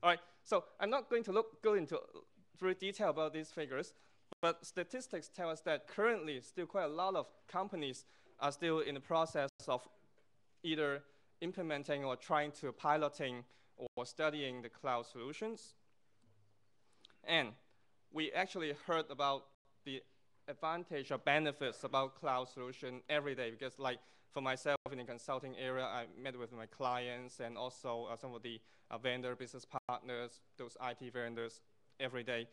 All right, so I'm not going to go into very detail about these figures, but statistics tell us that currently still quite a lot of companies are still in the process of either implementing or trying to piloting or studying the cloud solutions. And we actually heard about the advantage or benefits about cloud solution every day, because like for myself in the consulting area, I met with my clients and also some of the vendor business partners, those IT vendors every day.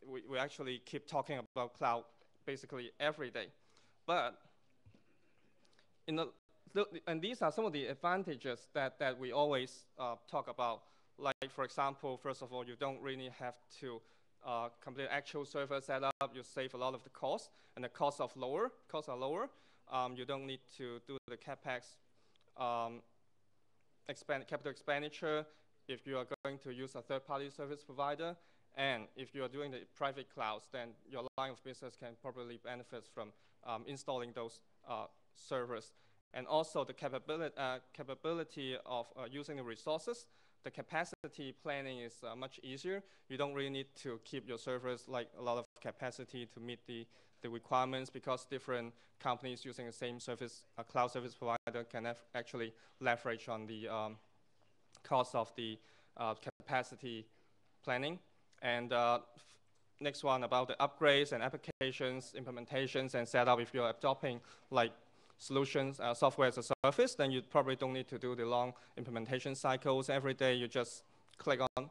We actually keep talking about cloud basically every day. But and these are some of the advantages that we always talk about. Like, for example, first of all, you don't really have to complete actual server setup. You save a lot of the cost, and the costs are lower. You don't need to do the capex capital expenditure if you are going to use a third-party service provider. And if you are doing the private clouds, then your line of business can probably benefit from installing those servers. And also the capability of using the resources. The capacity planning is much easier. You don't really need to keep your servers like a lot of capacity to meet the requirements, because different companies using the same service, a cloud service provider, can actually leverage on the cost of the capacity planning. And next one about the upgrades and applications, implementations, and setup. If you're adopting like solutions, software as a service, then you probably don't need to do the long implementation cycles every day. You just click on,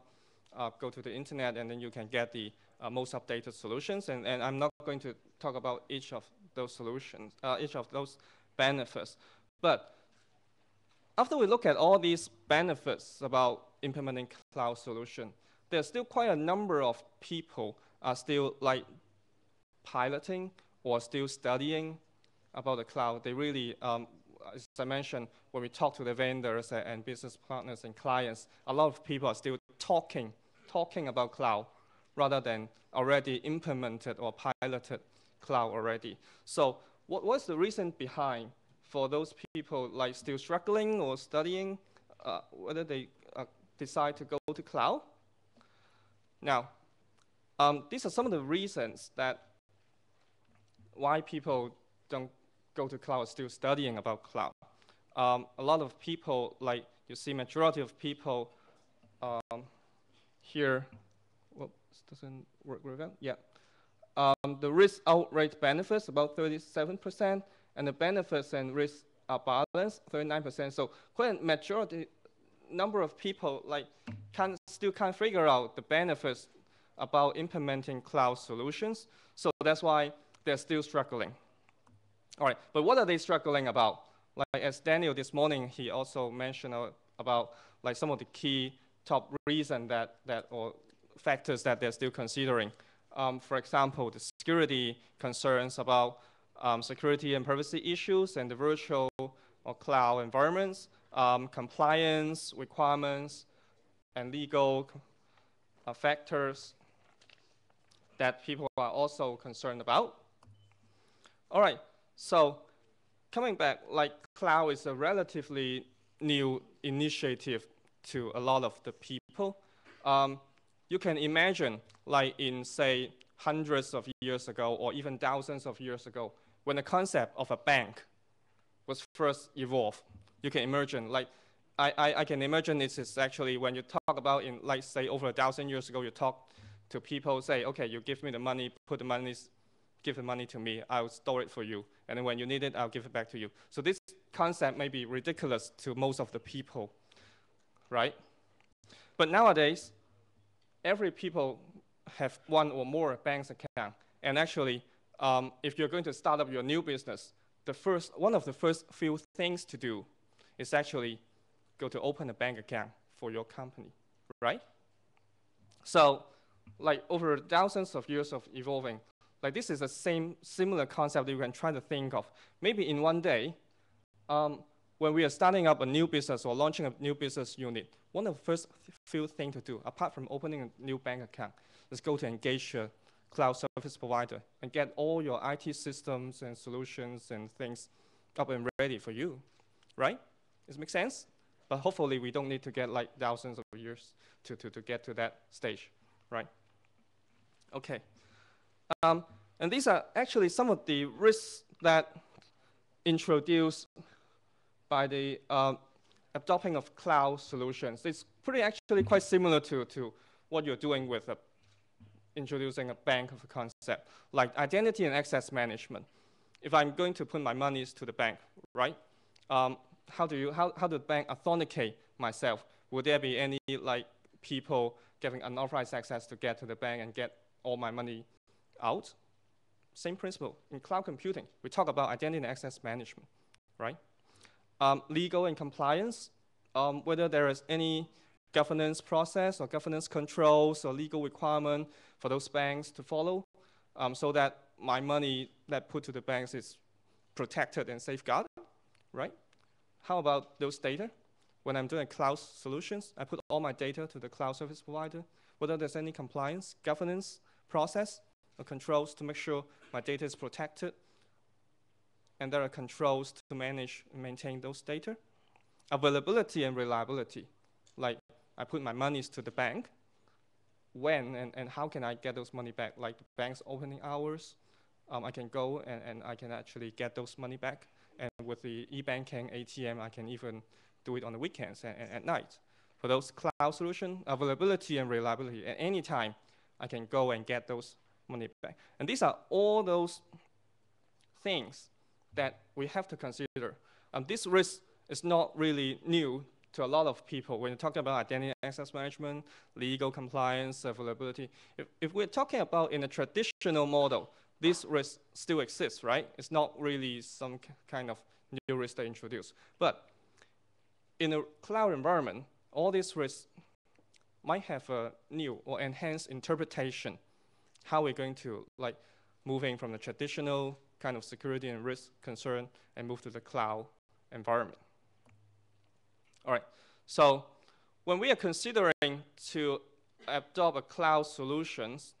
go to the internet, and then you can get the most updated solutions. And I'm not going to talk about each of those solutions, each of those benefits. But after we look at all these benefits about implementing cloud solution, there's still quite a number of people are still like piloting or still studying about the cloud. They really, as I mentioned, when we talk to the vendors and business partners and clients, a lot of people are still talking about cloud rather than already implemented or piloted cloud already. So what's the reason behind for those people like still struggling or studying whether they decide to go to cloud? Now, these are some of the reasons that why people don't go to cloud, still studying about cloud. A lot of people, like you see, majority of people here, whoops, doesn't work very well. Yeah. The risk outrate benefits about 37%, and the benefits and risks are balanced 39%. So quite a majority number of people like still can't figure out the benefits about implementing cloud solutions. So that's why they're still struggling. All right, but what are they struggling about? Like as Daniel this morning, he also mentioned about like some of the key top reasons or factors that they're still considering. For example, the security concerns about security and privacy issues and the virtual or cloud environments, compliance requirements, and legal factors that people are also concerned about. All right, so coming back, like cloud is a relatively new initiative to a lot of the people. You can imagine, like in, say, hundreds of years ago or even thousands of years ago, when the concept of a bank was first evolved. You can imagine, like, I can imagine this is actually when you talk about in, like, say, over 1,000 years ago, you talk to people, say, okay, you give me the money, give the money to me, I'll store it for you. And then when you need it, I'll give it back to you. So this concept may be ridiculous to most of the people, right? But nowadays, every people have one or more bank account. And actually, if you're going to start up your new business, one of the first few things to do is actually go to open a bank account for your company, right? So, like over thousands of years of evolving, like this is the similar concept that you can try to think of. Maybe in one day, when we are starting up a new business or launching a new business unit, one of the first few things to do, apart from opening a new bank account, is go to engage a cloud service provider and get all your IT systems and solutions and things up and ready for you, right? Does it make sense? But hopefully, we don't need to get like thousands of years to get to that stage, right? Okay. And these are actually some of the risks that introduced by the adopting of cloud solutions. It's pretty actually quite similar to what you're doing with introducing a bank of a concept, like identity and access management. If I'm going to put my monies to the bank, right? How do the bank authenticate myself? Will there be any like people getting unauthorized access to get to the bank and get all my money out? Same principle. In cloud computing, we talk about identity and access management, right? Legal and compliance, whether there is any governance process or governance controls or legal requirement for those banks to follow, so that my money that put to the banks is protected and safeguarded, right? How about those data? When I'm doing cloud solutions, I put all my data to the cloud service provider, whether there's any compliance, governance process, or controls to make sure my data is protected, and there are controls to manage and maintain those data. Availability and reliability, like I put my monies to the bank, when and how can I get those money back? Like the bank's opening hours, I can go and I can actually get those money back. And with the e-banking ATM, I can even do it on the weekends and at night. For those cloud solution, availability and reliability, at any time, I can go and get those money back. And these are all those things that we have to consider. This risk is not really new to a lot of people. When you're talking about identity access management, legal compliance, availability, if we're talking about in a traditional model, this risk still exists, right? It's not really some kind of new risk they introduce. But in a cloud environment, all these risks might have a new or enhanced interpretation. How we're going to like moving from the traditional kind of security and risk concern and move to the cloud environment. All right, so when we are considering to adopt a cloud solutions,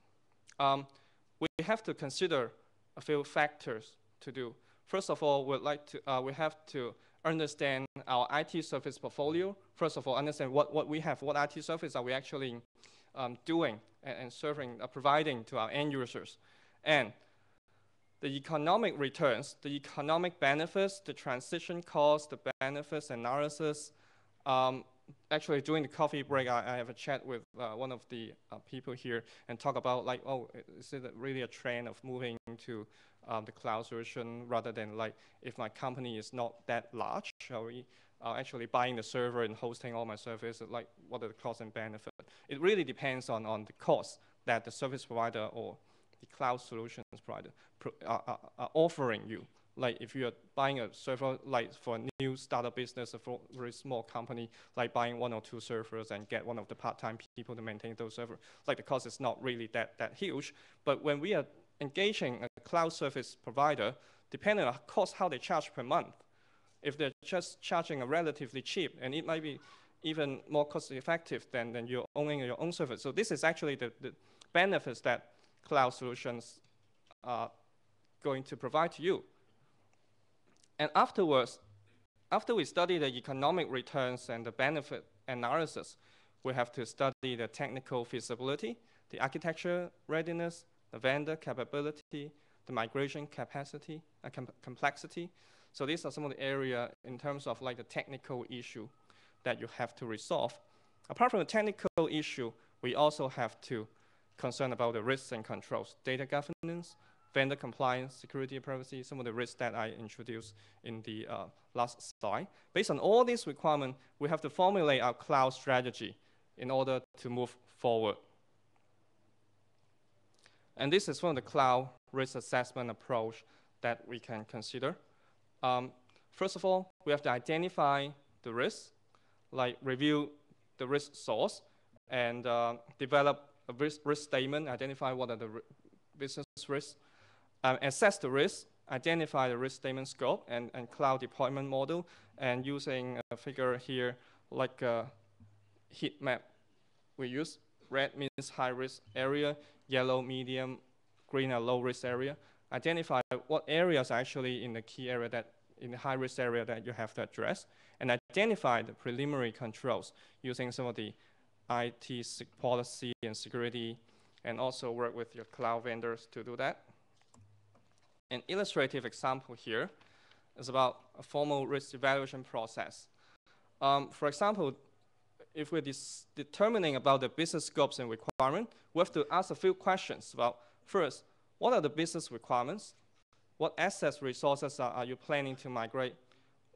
we have to consider a few factors to do. First of all, we have to understand our IT service portfolio. First of all, understand what we have, what IT service are we actually doing and serving, providing to our end users. And the economic returns, the economic benefits, the transition costs, the benefits analysis. Actually, during the coffee break, I have a chat with one of the people here and talk about like, oh, is it really a trend of moving to the cloud solution rather than like, if my company is not that large, are we actually buying the server and hosting all my services, like what are the costs and benefits? It really depends on the cost that the service provider or the cloud solutions provider are offering you. Like if you're buying a server, like for a new startup business, a very small company, like buying 1 or 2 servers and get one of the part-time people to maintain those servers, like the cost is not really that huge. But when we are engaging a cloud service provider, depending on the cost, how they charge per month, if they're just charging a relatively cheap, and it might be even more cost-effective than you're owning your own server. So this is actually the benefits that cloud solutions are going to provide to you. And afterwards, after we study the economic returns and the benefit analysis, we have to study the technical feasibility, the architecture readiness, the vendor capability, the migration capacity, complexity. So these are some of the areas in terms of like the technical issue that you have to resolve. Apart from the technical issue, we also have to concern about the risks and controls, data governance, vendor compliance, security, privacy, some of the risks that I introduced in the last slide. Based on all these requirements, we have to formulate our cloud strategy in order to move forward. And this is one of the cloud risk assessment approach that we can consider. First of all, we have to identify the risks, like review the risk source, and develop a risk statement, identify what are the business risks, assess the risk, identify the risk statement scope and cloud deployment model, and using a figure here like a heat map. We use red means high risk area, yellow medium, green are low risk area. Identify what areas are actually in the key area that in the high-risk area that you have to address, and identify the preliminary controls using some of the IT policy and security, and also work with your cloud vendors to do that. An illustrative example here is about a formal risk evaluation process. For example, if we're determining about the business scopes and requirements, we have to ask a few questions about, first, what are the business requirements? What assets resources are you planning to migrate?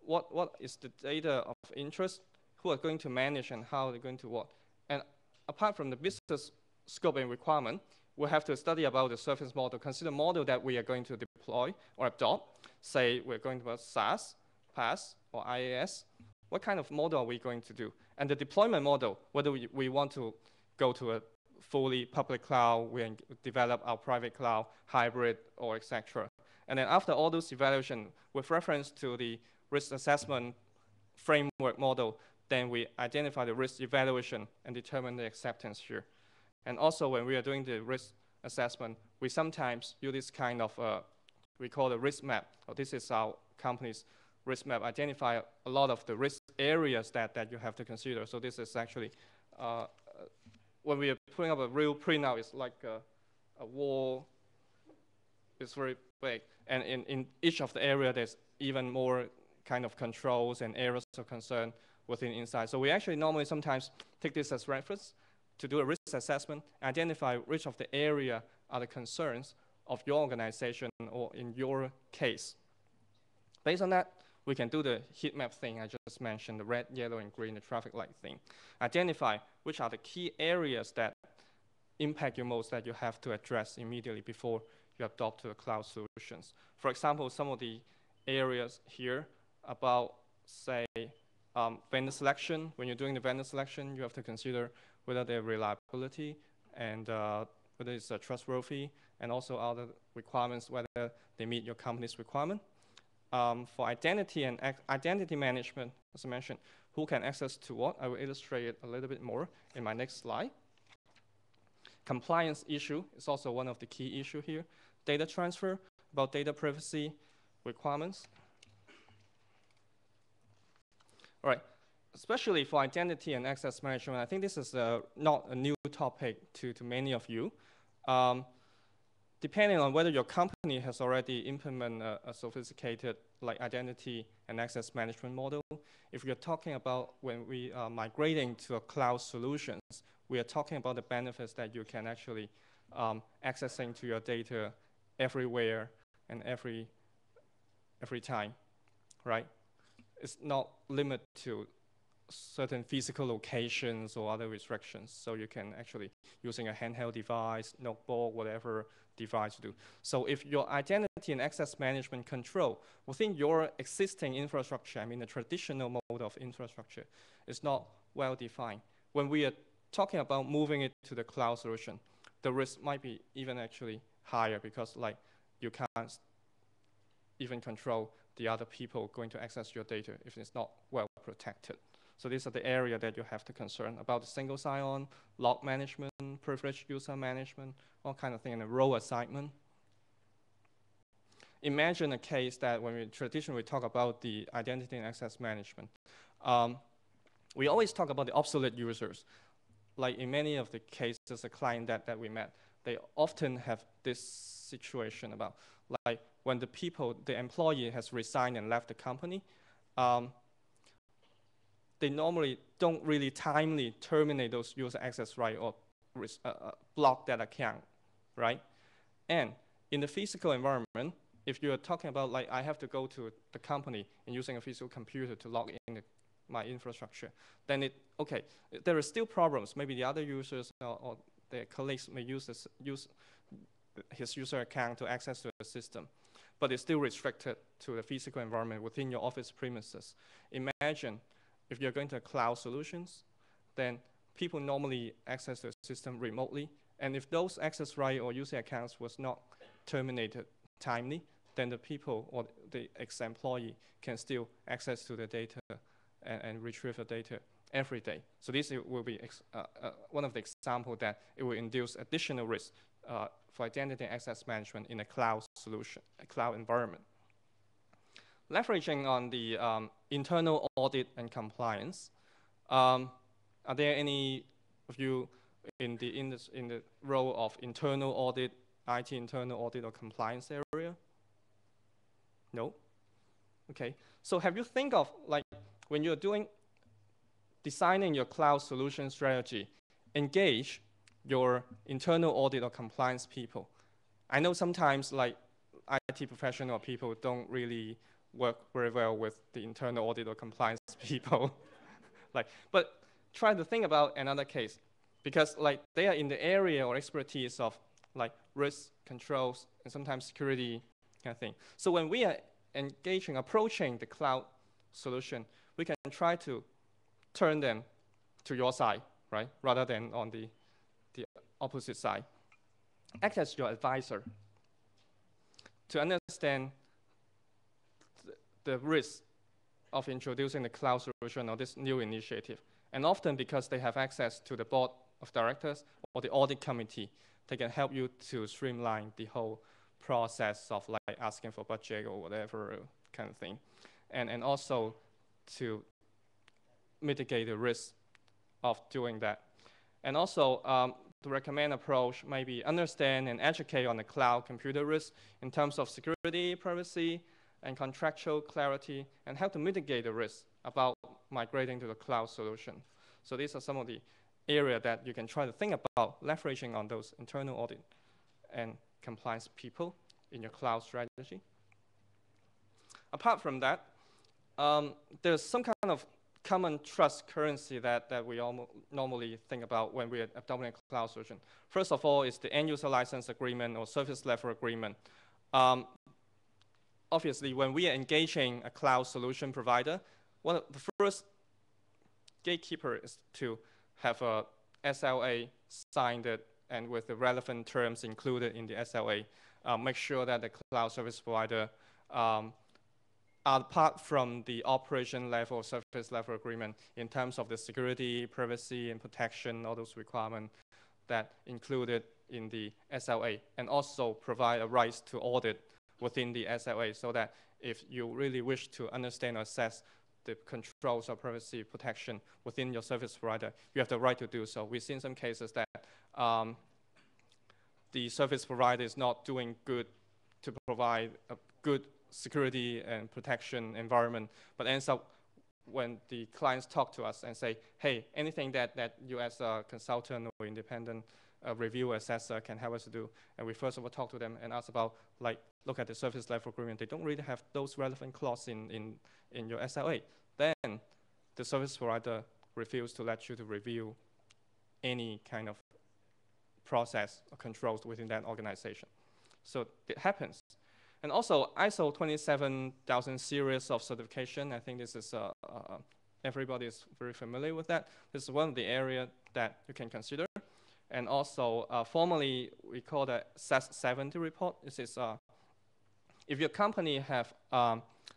What is the data of interest? Who are going to manage and how they're going to work? And apart from the business scope and requirement, we have to study about the service model, consider model that we are going to deploy or adopt. Say we're going to have SaaS, PaaS, or IaaS. What kind of model are we going to do? And the deployment model, whether we want to go to a fully public cloud, we develop our private cloud, hybrid, or etc. And then after all those evaluation, with reference to the risk assessment framework model, then we identify the risk evaluation and determine the acceptance here. And also when we are doing the risk assessment, we sometimes use this kind of, we call the risk map. Or this is our company's risk map, identify a lot of the risk areas that you have to consider. So this is actually, when we are putting up a real printout, it's like a wall. It's very big. And in each of the area, there's even more kind of controls and areas of concern within inside. So we actually normally sometimes take this as reference to do a risk assessment, identify which of the area are the concerns of your organization or in your case. Based on that, we can do the heat map thing I just mentioned, the red, yellow, and green, the traffic light thing. Identify which are the key areas that impact you most that you have to address immediately before you adopt to the cloud solutions. For example, some of the areas here about, say, vendor selection. When you're doing the vendor selection, you have to consider whether their reliability and whether it's trustworthy, and also other requirements, whether they meet your company's requirement. For identity and identity management, as I mentioned, who can access to what? I will illustrate it a little bit more in my next slide. Compliance issue is also one of the key issues here. Data transfer, about data privacy requirements. All right, especially for identity and access management, I think this is not a new topic to many of you. Depending on whether your company has already implemented a sophisticated like identity and access management model, if you're talking about when we are migrating to a cloud solutions, we are talking about the benefits that you can actually accessing to your data everywhere and every time, right? It's not limited to certain physical locations or other restrictions. So you can actually, using a handheld device, notebook, whatever device to do. So if your identity and access management control within your existing infrastructure, I mean the traditional mode of infrastructure, is not well defined. When we are talking about moving it to the cloud solution, the risk might be even actually higher because like you can't even control the other people going to access your data if it's not well protected. So these are the areas that you have to concern about the single sign-on, log management, privileged user management, all kind of thing, and the role assignment. Imagine a case that when we traditionally talk about the identity and access management, we always talk about the obsolete users. Like in many of the cases, the client that we met, they often have this situation about like when the employee has resigned and left the company, they normally don't really timely terminate those user access rights or block that account, right? And in the physical environment, if you're talking about like I have to go to the company and using a physical computer to log in my infrastructure, then there are still problems. Maybe the other users or their colleagues may use his user account to access to the system, but it's still restricted to the physical environment within your office premises. Imagine if you're going to cloud solutions, then people normally access the system remotely, and if those access rights or user accounts was not terminated timely, then the people or the ex-employee can still access to the data and retrieve the data every day. So this will be one of the examples that it will induce additional risk for identity and access management in a cloud solution, a cloud environment. leveraging on the internal audit and compliance, are there any of you in the role of internal audit, IT internal audit or compliance area? No? Okay. So have you think of, like, when you're designing your cloud solution strategy, engage your internal audit or compliance people? I know sometimes, like, IT professional people don't really work very well with the internal audit or compliance people. But try to think about another case, because like they are in the area or expertise of like risk controls and sometimes security kind of thing. So when we are approaching the cloud solution, we can try to turn them to your side, right? Rather than on the opposite side. Act as your advisor to understand the risk of introducing the cloud solution or this new initiative. And often because they have access to the board of directors or the audit committee, they can help you to streamline the whole process of like asking for budget or whatever kind of thing. And also to mitigate the risk of doing that. And also the recommend approach maybe understand and educate on the cloud computer risk in terms of security, privacy, and contractual clarity, and how to mitigate the risk about migrating to the cloud solution. So these are some of the areas that you can try to think about leveraging on those internal audit and compliance people in your cloud strategy. Apart from that, there's some kind of common trust currency that we normally think about when we are adopting a cloud solution. First of all is the end user license agreement or service level agreement. Obviously, when we are engaging a cloud solution provider, one of the first gatekeeper is to have a SLA signed and with the relevant terms included in the SLA. Make sure that the cloud service provider apart from the operation level, service level agreement in terms of the security, privacy, and protection, all those requirements that included in the SLA, and also provide a right to audit within the SLA so that if you really wish to understand or assess the controls or privacy protection within your service provider, you have the right to do so. We've seen some cases that the service provider is not doing good to provide a good security and protection environment, but ends up when the clients talk to us and say, hey, anything that you as a consultant or independent review assessor can help us to do. And we first of all talk to them and ask about, like, look at the service level agreement. They don't really have those relevant clauses in your SLA. Then the service provider refuses to let you to review any kind of process or controls within that organization. So it happens. And also ISO 27000 series of certification. I think this is, everybody is very familiar with that. This is one of the areas that you can consider. And also formally we call the SAS 70 report. This is, if your company have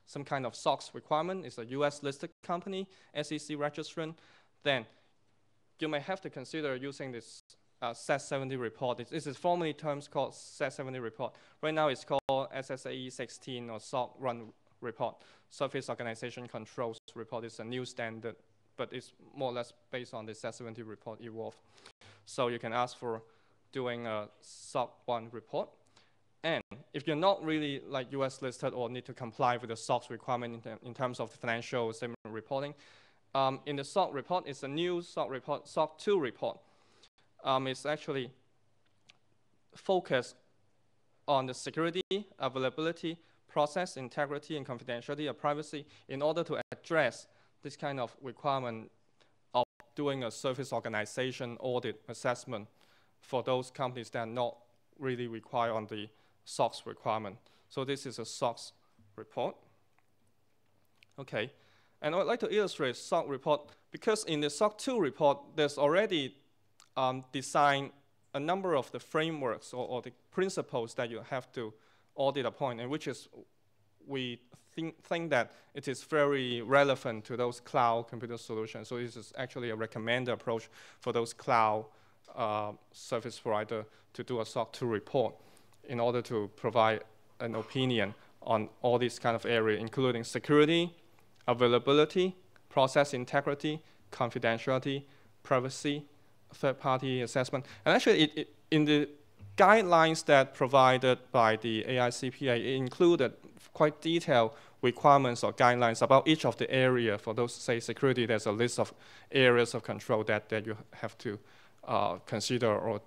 some kind of SOX requirement, it's a US listed company, SEC registrant, then you may have to consider using this SAS 70 report. This is formally terms called SAS 70 report. Right now it's called SSAE 16 or SOC run report. Service Organization Controls report is a new standard, but it's more or less based on the SAS 70 report evolved. So you can ask for doing a SOC 1 report. And if you're not really like US listed or need to comply with the SOX requirement in terms of the financial statement reporting, in the SOC report, it's a new SOC report, SOC 2 report. It's actually focused on the security, availability, process, integrity, and confidentiality of privacy in order to address this kind of requirement of doing a service organization audit assessment for those companies that are not really required on the SOX requirement. So this is a SOX report. Okay, and I'd like to illustrate SOC report because in the SOC 2 report, there's already design a number of the frameworks or the principles that you have to audit upon, and which is we think that it is very relevant to those cloud computer solutions. So this is actually a recommended approach for those cloud service provider to do a SOC 2 report in order to provide an opinion on all these kind of areas, including security, availability, process integrity, confidentiality, privacy, third-party assessment. And actually, in the guidelines that provided by the AICPA, it included quite detailed requirements or guidelines about each of the area. For those, say, security, there's a list of areas of control that you have to consider or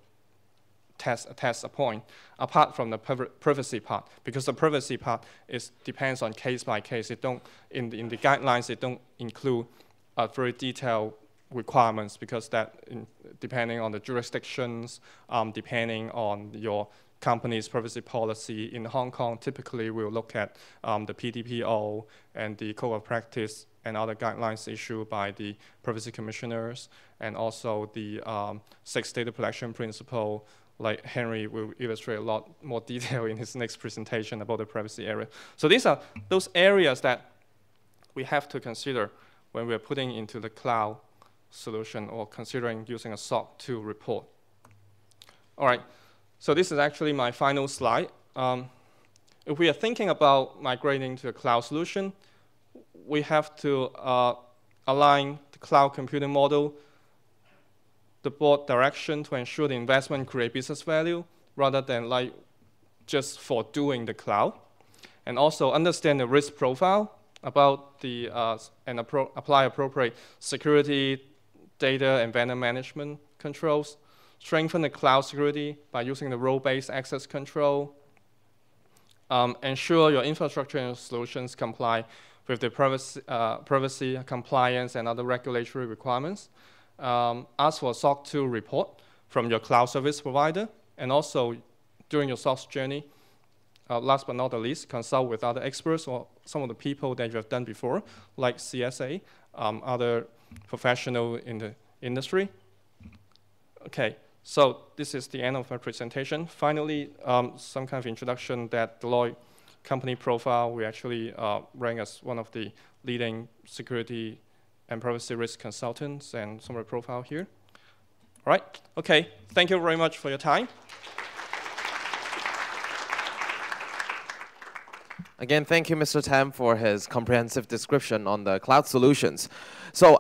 test a point, apart from the privacy part, because the privacy part depends on case by case. It don't, in the guidelines, it don't include very detailed requirements, because depending on the jurisdictions, depending on your company's privacy policy. In Hong Kong, typically we'll look at the PDPO and the Code of Practice and other guidelines issued by the privacy commissioners, and also the 6 data protection principle. Like Henry will illustrate a lot more detail in his next presentation about the privacy area. So these are those areas that we have to consider when we're putting into the cloud solution or considering using a SOC 2 report. All right, so this is actually my final slide. If we are thinking about migrating to a cloud solution, we have to align the cloud computing model, the board direction to ensure the investment create business value rather than like just for doing the cloud, and also understand the risk profile about the and apply appropriate security, data, and vendor management controls. Strengthen the cloud security by using the role-based access control. Ensure your infrastructure and solutions comply with the privacy compliance and other regulatory requirements. Ask for a SOC 2 report from your cloud service provider, and also during your SOC journey, last but not the least, consult with other experts or some of the people that you have done before, like CSA, other professionals in the industry. Okay, so this is the end of my presentation. Finally, some kind of introduction that Deloitte company profile, we actually rank as one of the leading security and privacy risk consultants, and summary profile here. All right, okay, thank you very much for your time. Again, thank you, Mr. Tam, for his comprehensive description on the cloud solutions. So